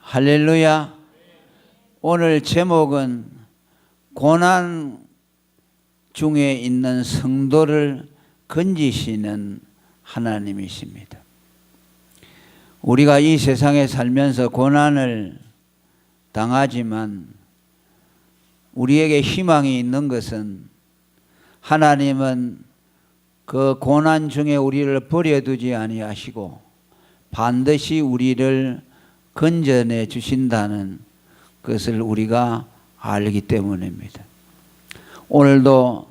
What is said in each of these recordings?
할렐루야. 오늘 제목은 고난 중에 있는 성도를 건지시는 하나님이십니다. 우리가 이 세상에 살면서 고난을 당하지만 우리에게 희망이 있는 것은 하나님은 그 고난 중에 우리를 버려두지 아니하시고 반드시 우리를 건져내 주신다는 것을 우리가 알기 때문입니다. 오늘도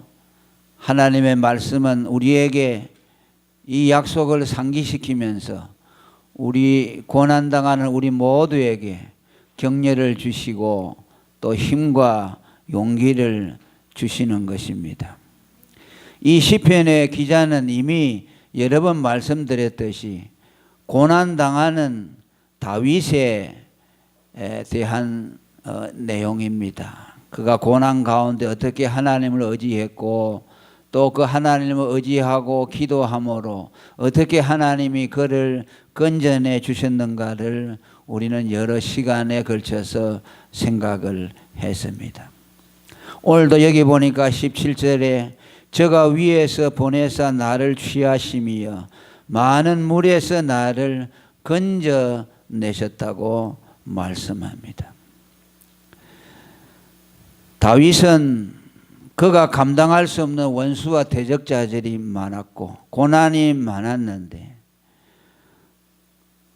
하나님의 말씀은 우리에게 이 약속을 상기시키면서 우리 고난당하는 우리 모두에게 격려를 주시고 또 힘과 용기를 주시는 것입니다. 이 시편의 기자는 이미 여러 번 말씀드렸듯이 고난당하는 다윗에 대한 내용입니다. 그가 고난 가운데 어떻게 하나님을 의지했고 또 그 하나님을 의지하고 기도함으로 어떻게 하나님이 그를 건져내 주셨는가를 우리는 여러 시간에 걸쳐서 생각을 했습니다. 오늘도 여기 보니까 17절에 저가 위에서 보내사 나를 취하심이여 많은 물에서 나를 건져내셨다고 말씀합니다. 다윗은 그가 감당할 수 없는 원수와 대적자들이 많았고 고난이 많았는데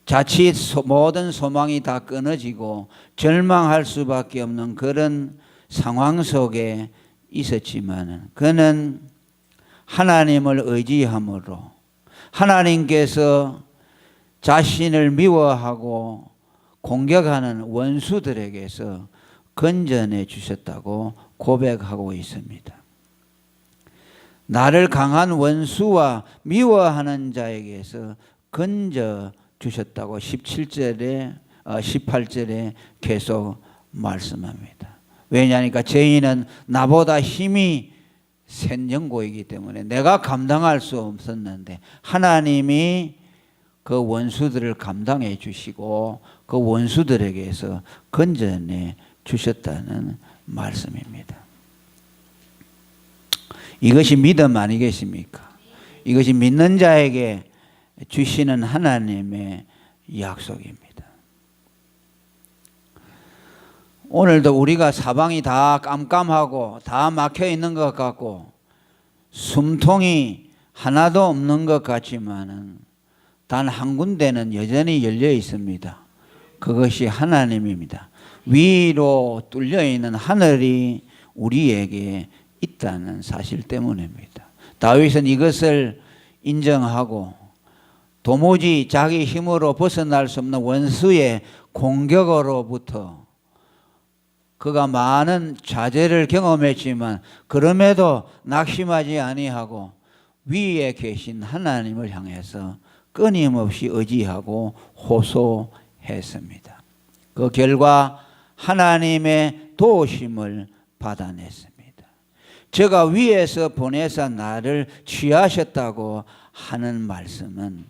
자칫 모든 소망이 다 끊어지고 절망할 수밖에 없는 그런 상황 속에 있었지만 그는 하나님을 의지함으로 하나님께서 자신을 미워하고 공격하는 원수들에게서 건져내 주셨다고 고백하고 있습니다. 나를 강한 원수와 미워하는 자에게서 건져 주셨다고 18절에 계속 말씀합니다. 왜냐하니까 죄인은 나보다 힘이 센 영고이기 때문에 내가 감당할 수 없었는데 하나님이 그 원수들을 감당해 주시고 그 원수들에게서 건져내 주셨다는 말씀입니다. 이것이 믿음 아니겠습니까? 이것이 믿는 자에게 주시는 하나님의 약속입니다. 오늘도 우리가 사방이 다 깜깜하고 다 막혀 있는 것 같고 숨통이 하나도 없는 것 같지만은 단 한 군데는 여전히 열려 있습니다. 그것이 하나님입니다. 위로 뚫려 있는 하늘이 우리에게 있다는 사실 때문입니다. 다윗은 이것을 인정하고 도무지 자기 힘으로 벗어날 수 없는 원수의 공격으로부터 그가 많은 좌절을 경험했지만 그럼에도 낙심하지 아니하고 위에 계신 하나님을 향해서 끊임없이 의지하고 호소했습니다. 그 결과 하나님의 도우심을 받아냈습니다. 저가 위에서 보내사 나를 취하셨다고 하는 말씀은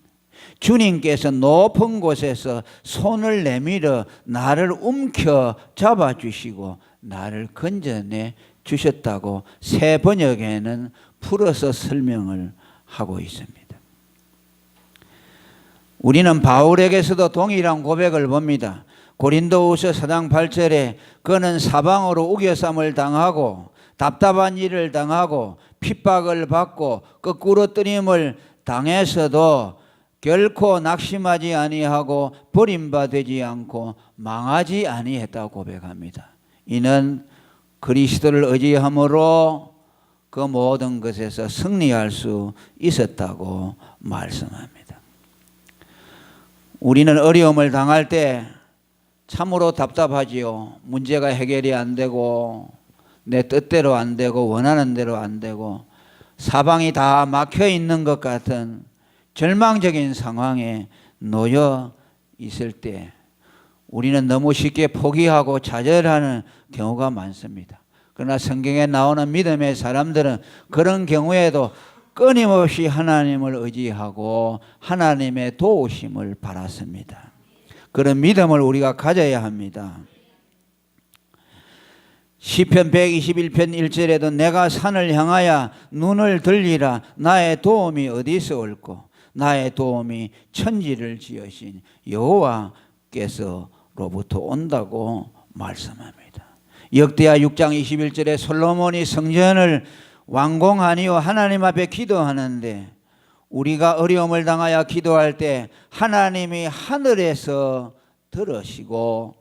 주님께서 높은 곳에서 손을 내밀어 나를 움켜 잡아주시고 나를 건져내 주셨다고 새 번역에는 풀어서 설명을 하고 있습니다. 우리는 바울에게서도 동일한 고백을 봅니다. 고린도후서 4장 8절에 그는 사방으로 우겨쌈을 당하고 답답한 일을 당하고 핍박을 받고 거꾸로 뜨림을 당해서도 결코 낙심하지 아니하고 버림받지 않고 망하지 아니했다고 고백합니다. 이는 그리스도를 의지함으로 그 모든 것에서 승리할 수 있었다고 말씀합니다. 우리는 어려움을 당할 때 참으로 답답하지요. 문제가 해결이 안 되고 내 뜻대로 안 되고 원하는 대로 안 되고 사방이 다 막혀 있는 것 같은 절망적인 상황에 놓여 있을 때 우리는 너무 쉽게 포기하고 좌절하는 경우가 많습니다. 그러나 성경에 나오는 믿음의 사람들은 그런 경우에도 끊임없이 하나님을 의지하고 하나님의 도우심을 바랐습니다. 그런 믿음을 우리가 가져야 합니다. 시편 121편 1절에도 내가 산을 향하여 눈을 들리라 나의 도움이 어디서 올꼬 나의 도움이 천지를 지으신 여호와께서로부터 온다고 말씀합니다. 역대하 6장 21절에 솔로몬이 성전을 완공하니요 하나님 앞에 기도하는데 우리가 어려움을 당하여 기도할 때 하나님이 하늘에서 들으시고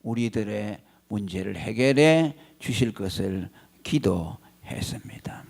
우리들의 문제를 해결해 주실 것을 기도했습니다.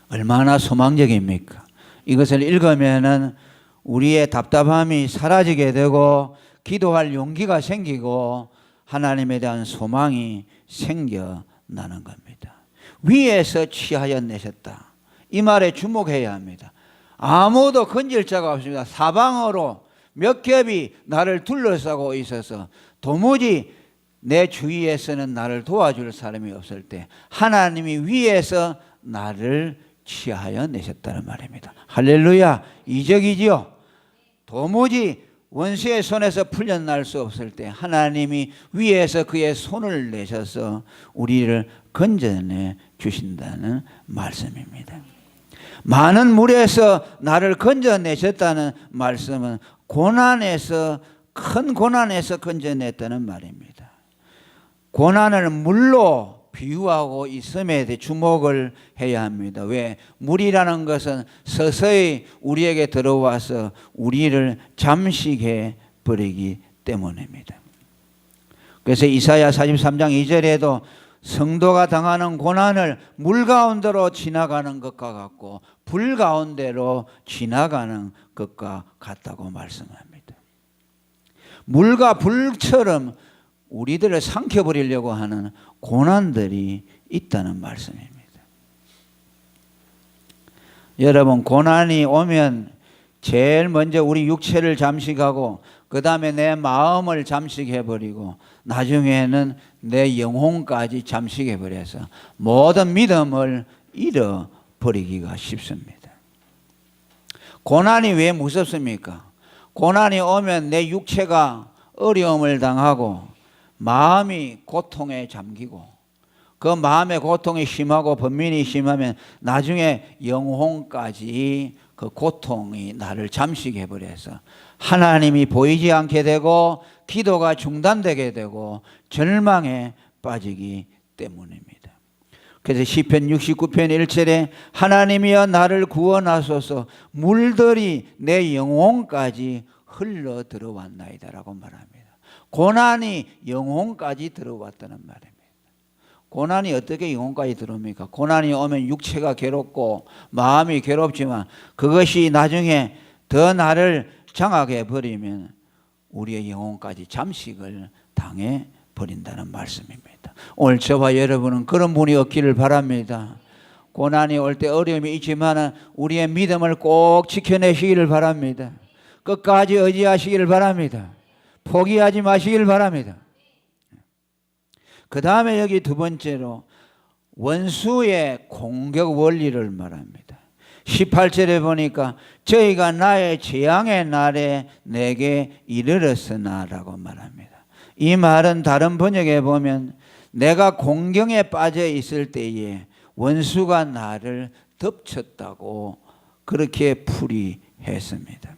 얼마나 소망적입니까? 이것을 읽으면은 우리의 답답함이 사라지게 되고 기도할 용기가 생기고 하나님에 대한 소망이 생겨나는 겁니다. 위에서 취하여 내셨다. 이 말에 주목해야 합니다. 아무도 건질 자가 없습니다. 사방으로 몇 겹이 나를 둘러싸고 있어서 도무지 내 주위에서는 나를 도와줄 사람이 없을 때 하나님이 위에서 나를 취하여 내셨다는 말입니다. 할렐루야. 이적이지요. 도무지 원수의 손에서 풀려날 수 없을 때 하나님이 위에서 그의 손을 내셔서 우리를 건져내 주신다는 말씀입니다. 많은 물에서 나를 건져내셨다는 말씀은 고난에서 큰 고난에서 건져냈다는 말입니다. 고난을 물로 비유하고 있음에 대해 주목을 해야 합니다. 왜? 물이라는 것은 서서히 우리에게 들어와서 우리를 잠식해 버리기 때문입니다. 그래서 이사야 43장 2절에도 성도가 당하는 고난을 물 가운데로 지나가는 것과 같고 불 가운데로 지나가는 것과 같다고 말씀합니다. 물과 불처럼 우리들을 삼켜버리려고 하는 고난들이 있다는 말씀입니다. 여러분, 고난이 오면 제일 먼저 우리 육체를 잠식하고 그 다음에 내 마음을 잠식해버리고 나중에는 내 영혼까지 잠식해버려서 모든 믿음을 잃어버리기가 쉽습니다. 고난이 왜 무섭습니까? 고난이 오면 내 육체가 어려움을 당하고 마음이 고통에 잠기고 그 마음의 고통이 심하고 번민이 심하면 나중에 영혼까지 그 고통이 나를 잠식해버려서 하나님이 보이지 않게 되고 기도가 중단되게 되고 절망에 빠지기 때문입니다. 그래서 시편 69편 1절에 하나님이여 나를 구원하소서 물들이 내 영혼까지 흘러 들어왔나이다 라고 말합니다. 고난이 영혼까지 들어왔다는 말입니다. 고난이 어떻게 영혼까지 들어옵니까? 고난이 오면 육체가 괴롭고 마음이 괴롭지만 그것이 나중에 더 나를 장악해 버리면 우리의 영혼까지 잠식을 당해 버린다는 말씀입니다. 오늘 저와 여러분은 그런 분이 없기를 바랍니다. 고난이 올 때 어려움이 있지만 우리의 믿음을 꼭 지켜내시기를 바랍니다. 끝까지 의지하시기를 바랍니다. 포기하지 마시기를 바랍니다. 그 다음에 여기 두 번째로 원수의 공격 원리를 말합니다. 18절에 보니까 저희가 나의 재앙의 날에 내게 이르렀으나 라고 말합니다. 이 말은 다른 번역에 보면 내가 공경에 빠져 있을 때에 원수가 나를 덮쳤다고 그렇게 풀이했습니다.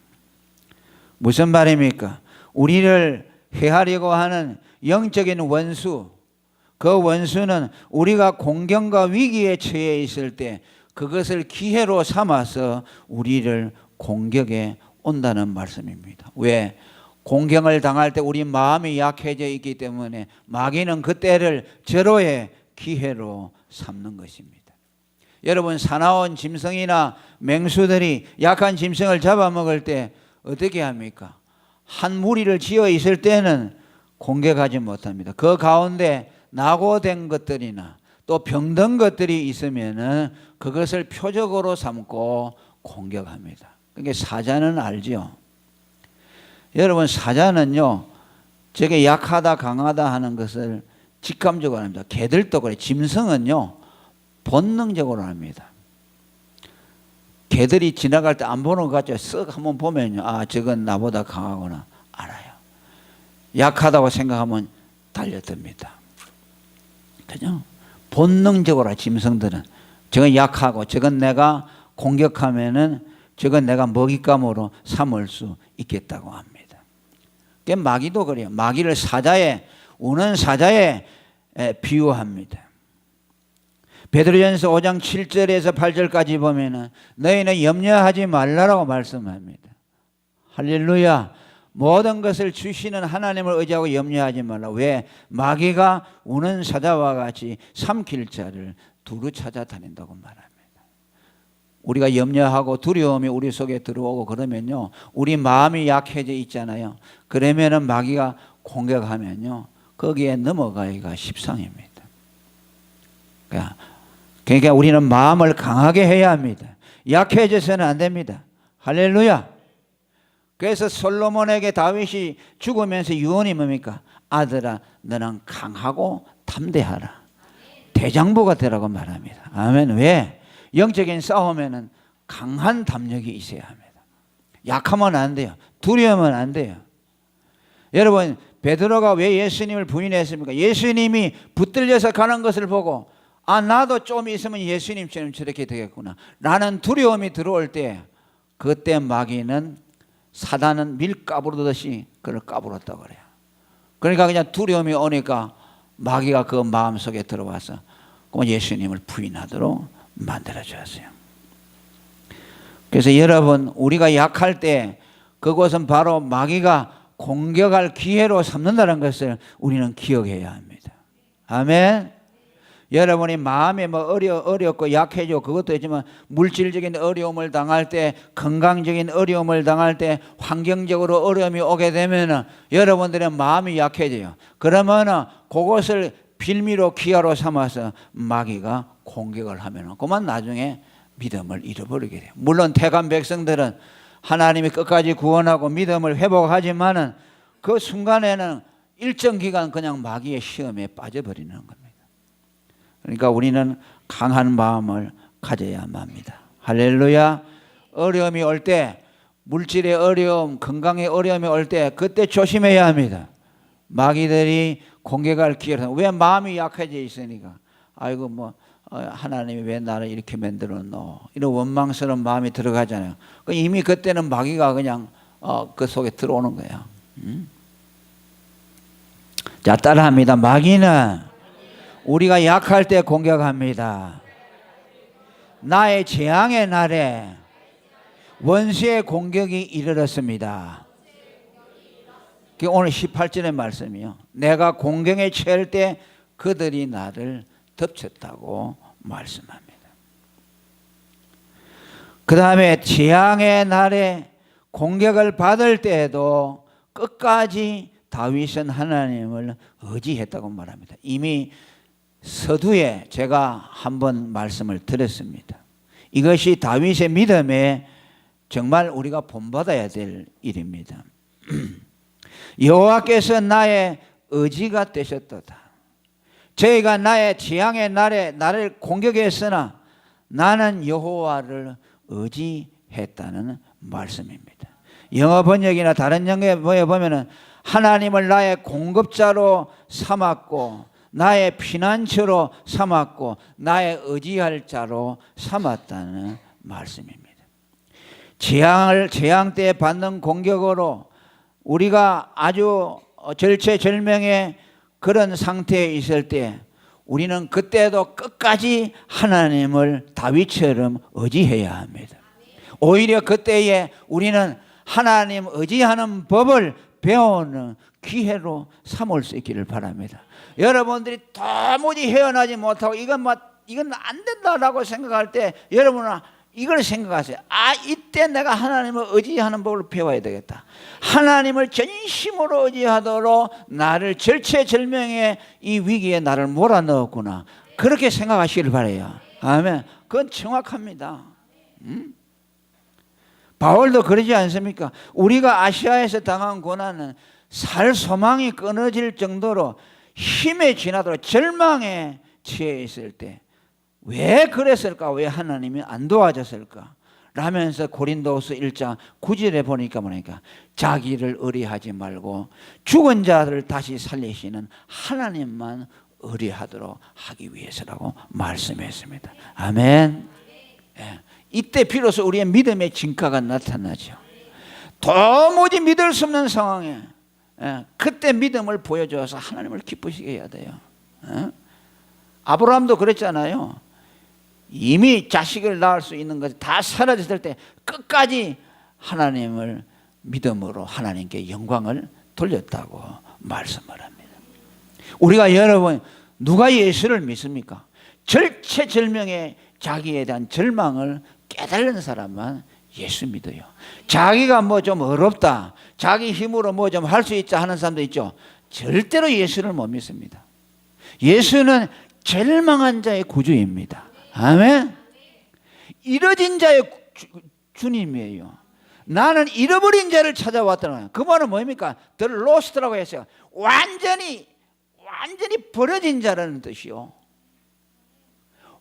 무슨 말입니까? 우리를 해하려고 하는 영적인 원수, 그 원수는 우리가 공경과 위기에 처해 있을 때 그것을 기회로 삼아서 우리를 공격해 온다는 말씀입니다. 왜? 공경을 당할 때 우리 마음이 약해져 있기 때문에 마귀는 그때를 절호의 기회로 삼는 것입니다. 여러분, 사나운 짐승이나 맹수들이 약한 짐승을 잡아먹을 때 어떻게 합니까? 한 무리를 지어 있을 때는 공격하지 못합니다. 그 가운데 낙오된 것들이나 또 병든 것들이 있으면은 그것을 표적으로 삼고 공격합니다. 그러니까 사자는 알죠. 여러분, 사자는요, 저게 약하다 강하다 하는 것을 직감적으로 합니다. 개들도 그래. 짐승은요 본능적으로 합니다. 개들이 지나갈 때 안 보는 것 같죠. 쓱 한번 보면요, 아, 저건 나보다 강하구나 알아요. 약하다고 생각하면 달려듭니다. 그죠? 본능적으로 짐승들은 저건 약하고 저건 내가 공격하면은 저건 내가 먹잇감으로 삼을 수 있겠다고 합니다. 마귀도 그래요. 마귀를 사자에, 우는 사자에 비유합니다. 베드로전서 5장 7절에서 8절까지 보면은 너희는 염려하지 말라라고 말씀합니다. 할렐루야. 모든 것을 주시는 하나님을 의지하고 염려하지 말라. 왜? 마귀가 우는 사자와 같이 삼킬 자를 두루 찾아다닌다고 말합니다. 우리가 염려하고 두려움이 우리 속에 들어오고 그러면요, 우리 마음이 약해져 있잖아요. 그러면은 마귀가 공격하면요, 거기에 넘어가기가 십상입니다. 그러니까 우리는 마음을 강하게 해야 합니다. 약해져서는 안 됩니다. 할렐루야. 그래서 솔로몬에게 다윗이 죽으면서 유언이 뭡니까? 아들아, 너는 강하고 담대하라. 대장부가 되라고 말합니다. 아멘. 왜? 영적인 싸움에는 강한 담력이 있어야 합니다. 약하면 안 돼요. 두려우면 안 돼요. 여러분, 베드로가 왜 예수님을 부인했습니까? 예수님이 붙들려서 가는 것을 보고 나도 좀 있으면 예수님처럼 저렇게 되겠구나 라는 두려움이 들어올 때, 그때 마귀는, 사단은 밀 까부르듯이 그를 까불었다고 그래요. 그러니까 그냥 두려움이 오니까 마귀가 그 마음속에 들어와서 예수님을 부인하도록 만들어 주었어요. 그래서 여러분, 우리가 약할 때 그것은 바로 마귀가 공격할 기회로 삼는다는 것을 우리는 기억해야 합니다. 아멘. 여러분이 마음이 어렵고 약해지고 그것도 있지만 물질적인 어려움을 당할 때, 건강적인 어려움을 당할 때, 환경적으로 어려움이 오게 되면 여러분들의 마음이 약해져요. 그러면 그것을 빌미로 기회로 삼아서 마귀가 공격을 하면 그만 나중에 믿음을 잃어버리게 돼요. 물론 택한 백성들은 하나님이 끝까지 구원하고 믿음을 회복하지만은 그 순간에는 일정 기간 그냥 마귀의 시험에 빠져버리는 겁니다. 그러니까 우리는 강한 마음을 가져야만 합니다. 할렐루야. 어려움이 올 때, 물질의 어려움, 건강의 어려움이 올 때 그때 조심해야 합니다. 마귀들이 공격할 기회를. 왜? 마음이 약해져 있으니까. 아이고 하나님이 왜 나를 이렇게 만들었노, 이런 원망스러운 마음이 들어가잖아요. 이미 그때는 마귀가 그냥 그 속에 들어오는 거예요. 자, 따라합니다. 마귀는 우리가 약할 때 공격합니다. 나의 재앙의 날에 원수의 공격이 이르렀습니다. 오늘 18절의 말씀이요. 내가 공경에 처할 때 그들이 나를 덮쳤다고 말씀합니다. 그 다음에 재앙의 날에 공격을 받을 때에도 끝까지 다윗은 하나님을 의지했다고 말합니다. 이미 서두에 제가 한번 말씀을 드렸습니다. 이것이 다윗의 믿음에 정말 우리가 본받아야 될 일입니다. 여호와께서 나의 의지가 되셨도다. 저희가 나의 재앙의 날에 나를 공격했으나 나는 여호와를 의지했다는 말씀입니다. 영어 번역이나 다른 영어에 보면은 하나님을 나의 공급자로 삼았고 나의 피난처로 삼았고 나의 의지할 자로 삼았다는 말씀입니다. 재앙 때 받는 공격으로 우리가 아주 절체절명의 그런 상태에 있을 때 우리는 그때도 끝까지 하나님을 다윗처럼 의지해야 합니다. 오히려 그때에 우리는 하나님 의지하는 법을 배우는 기회로 삼을 수 있기를 바랍니다. 여러분들이 도무지 헤어나지 못하고 이건 안 된다라고 생각할 때 여러분은 이걸 생각하세요. 이때 내가 하나님을 의지하는 법을 배워야 되겠다. 하나님을 전심으로 의지하도록 나를 절체절명의 이 위기에 나를 몰아넣었구나. 그렇게 생각하시길 바라요. 아멘. 그건 정확합니다. 바울도 그러지 않습니까? 우리가 아시아에서 당한 고난은 살 소망이 끊어질 정도로 힘에 지나도록 절망에 처해 있을 때 왜 그랬을까? 왜 하나님이 안 도와줬을까? 라면서 고린도후서 1장 9절에 보니까 뭐니까 자기를 의뢰하지 말고 죽은 자를 다시 살리시는 하나님만 의뢰하도록 하기 위해서라고 말씀했습니다. 아멘. 예. 이때 비로소 우리의 믿음의 진가가 나타나죠. 도무지 믿을 수 없는 상황에 그때 믿음을 보여줘서 하나님을 기쁘시게 해야 돼요. 아브라함도 그랬잖아요. 이미 자식을 낳을 수 있는 것이 다 사라졌을 때 끝까지 하나님을 믿음으로 하나님께 영광을 돌렸다고 말씀을 합니다. 우리가 여러분 누가 예수를 믿습니까? 절체절명의 자기에 대한 절망을 깨달은 사람만 예수 믿어요. 자기가 뭐 좀 어렵다, 자기 힘으로 뭐 좀 할 수 있자 하는 사람도 있죠. 절대로 예수를 못 믿습니다. 예수는 절망한 자의 구주입니다. 아멘. 이뤄진 자의 주님이에요. 나는 잃어버린 자를 찾아왔다는 거예요. 그 말은 뭡니까? The lost라고 했어요. 완전히 버려진 자라는 뜻이요.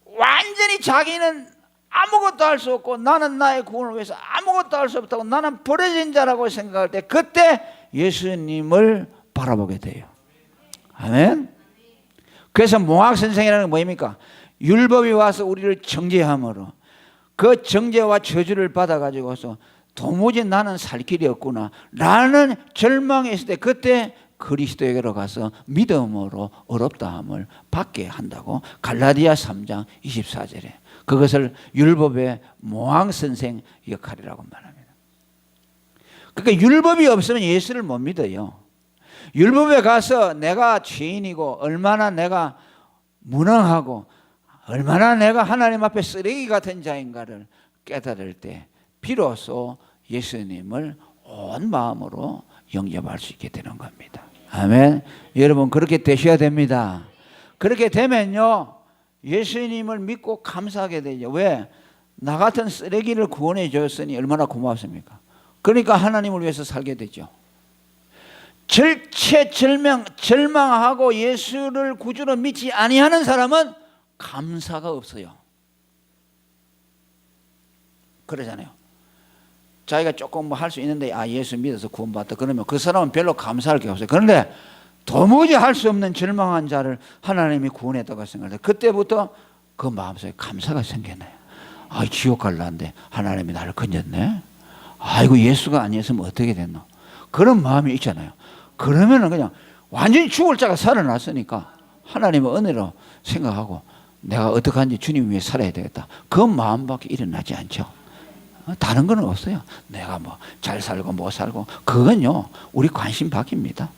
완전히 자기는 아무것도 할 수 없고 나는 나의 구원을 위해서 아무것도 할 수 없다고 나는 버려진 자라고 생각할 때 그때 예수님을 바라보게 돼요. 아멘. 그래서 몽학 선생이라는 건 뭐입니까? 율법이 와서 우리를 정죄함으로 그 정죄와 저주를 받아가지고서 도무지 나는 살 길이 없구나 라는 절망에 있을 때 그때 그리스도에게로 가서 믿음으로 어렵다함을 받게 한다고 갈라디아 3장 24절에 그것을 율법의 모항 선생 역할이라고 말합니다. 그러니까 율법이 없으면 예수를 못 믿어요. 율법에 가서 내가 죄인이고 얼마나 내가 무능하고 얼마나 내가 하나님 앞에 쓰레기 같은 자인가를 깨달을 때 비로소 예수님을 온 마음으로 영접할 수 있게 되는 겁니다. 아멘. 여러분 그렇게 되셔야 됩니다. 그렇게 되면요 예수님을 믿고 감사하게 되죠. 왜? 나 같은 쓰레기를 구원해 줬으니 얼마나 고맙습니까? 그러니까 하나님을 위해서 살게 되죠. 절망하고 예수를 구주로 믿지 아니하는 사람은 감사가 없어요. 그러잖아요. 자기가 조금 뭐 할 수 있는데 예수 믿어서 구원받았다 그러면 그 사람은 별로 감사할 게 없어요. 그런데 도무지 할 수 없는 절망한 자를 하나님이 구원했다고 생각할 때 그때부터 그 마음속에 감사가 생겨나요. 지옥 갈라는데 하나님이 나를 건졌네. 아이고 예수가 아니었으면 어떻게 됐노. 그런 마음이 있잖아요. 그러면은 그냥 완전히 죽을 자가 살아났으니까 하나님의 은혜로 생각하고 내가 어떻게 하는지 주님 위해 살아야 되겠다. 그 마음밖에 일어나지 않죠. 다른 건 없어요. 내가 뭐 잘 살고 못 살고 그건요 우리 관심 밖입니다.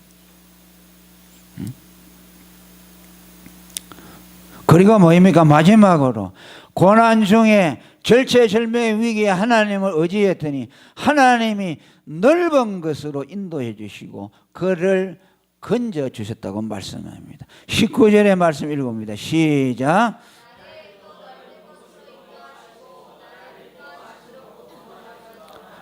그리고 뭐입니까? 마지막으로 고난 중에 절체절명의 위기에 하나님을 의지했더니 하나님이 넓은 것으로 인도해 주시고 그를 건져 주셨다고 말씀합니다. 19절의 말씀 읽어봅니다. 시작.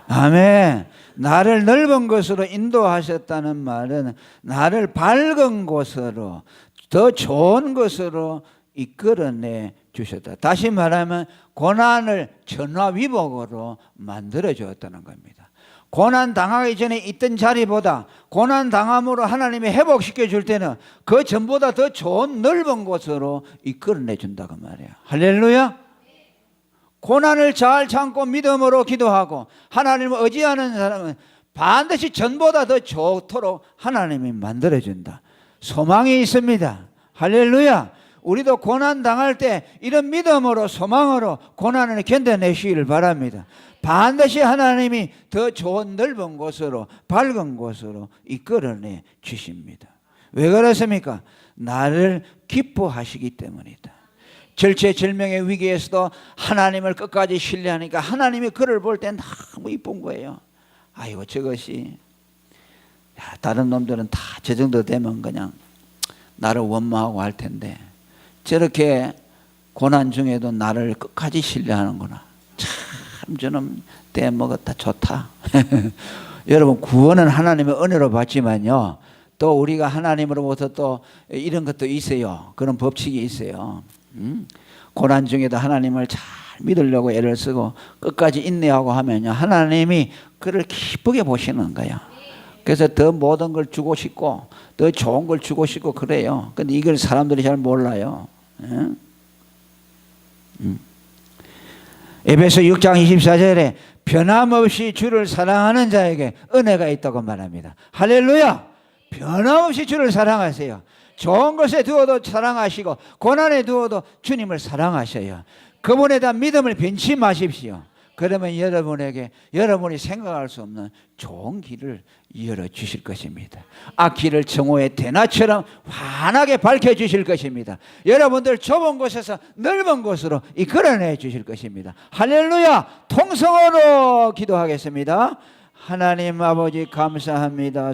아멘. 나를 넓은 곳으로 인도하셨다는 말은 나를 밝은 곳으로 더 좋은 곳으로 이끌어내 주셨다. 다시 말하면 고난을 전화위복으로 만들어 주었다는 겁니다. 고난 당하기 전에 있던 자리보다 고난 당함으로 하나님이 회복시켜 줄 때는 그 전보다 더 좋은 넓은 곳으로 이끌어내 준다고 말이에요. 할렐루야. 고난을 잘 참고 믿음으로 기도하고 하나님을 의지하는 사람은 반드시 전보다 더 좋도록 하나님이 만들어준다. 소망이 있습니다. 할렐루야. 우리도 고난 당할 때 이런 믿음으로 소망으로 고난을 견뎌내시기를 바랍니다. 반드시 하나님이 더 좋은 넓은 곳으로 밝은 곳으로 이끌어내 주십니다. 왜 그렇습니까? 나를 기뻐하시기 때문이다. 절체절명의 위기에서도 하나님을 끝까지 신뢰하니까 하나님이 그를 볼 때 너무 이쁜 거예요. 아이고 저것이 다른 놈들은 다 저 정도 되면 그냥 나를 원망하고 할 텐데 저렇게 고난 중에도 나를 끝까지 신뢰하는구나. 참 저놈 떼먹었다 좋다. 여러분 구원은 하나님의 은혜로 받지만요 또 우리가 하나님으로부터 또 이런 것도 있어요. 그런 법칙이 있어요. 고난 중에도 하나님을 잘 믿으려고 애를 쓰고 끝까지 인내하고 하면요, 하나님이 그를 기쁘게 보시는 거예요. 그래서 더 모든 걸 주고 싶고 더 좋은 걸 주고 싶고 그래요. 근데 이걸 사람들이 잘 몰라요. 에베소 6장 24절에 변함없이 주를 사랑하는 자에게 은혜가 있다고 말합니다. 할렐루야! 변함없이 주를 사랑하세요. 좋은 것에 두어도 사랑하시고 고난에 두어도 주님을 사랑하셔요. 그분에 대한 믿음을 변치 마십시오. 그러면 여러분에게 여러분이 생각할 수 없는 좋은 길을 열어주실 것입니다. 앞길을 정오의 대낮처럼 환하게 밝혀주실 것입니다. 여러분들 좁은 곳에서 넓은 곳으로 이끌어내 주실 것입니다. 할렐루야! 통성으로 기도하겠습니다. 하나님 아버지 감사합니다.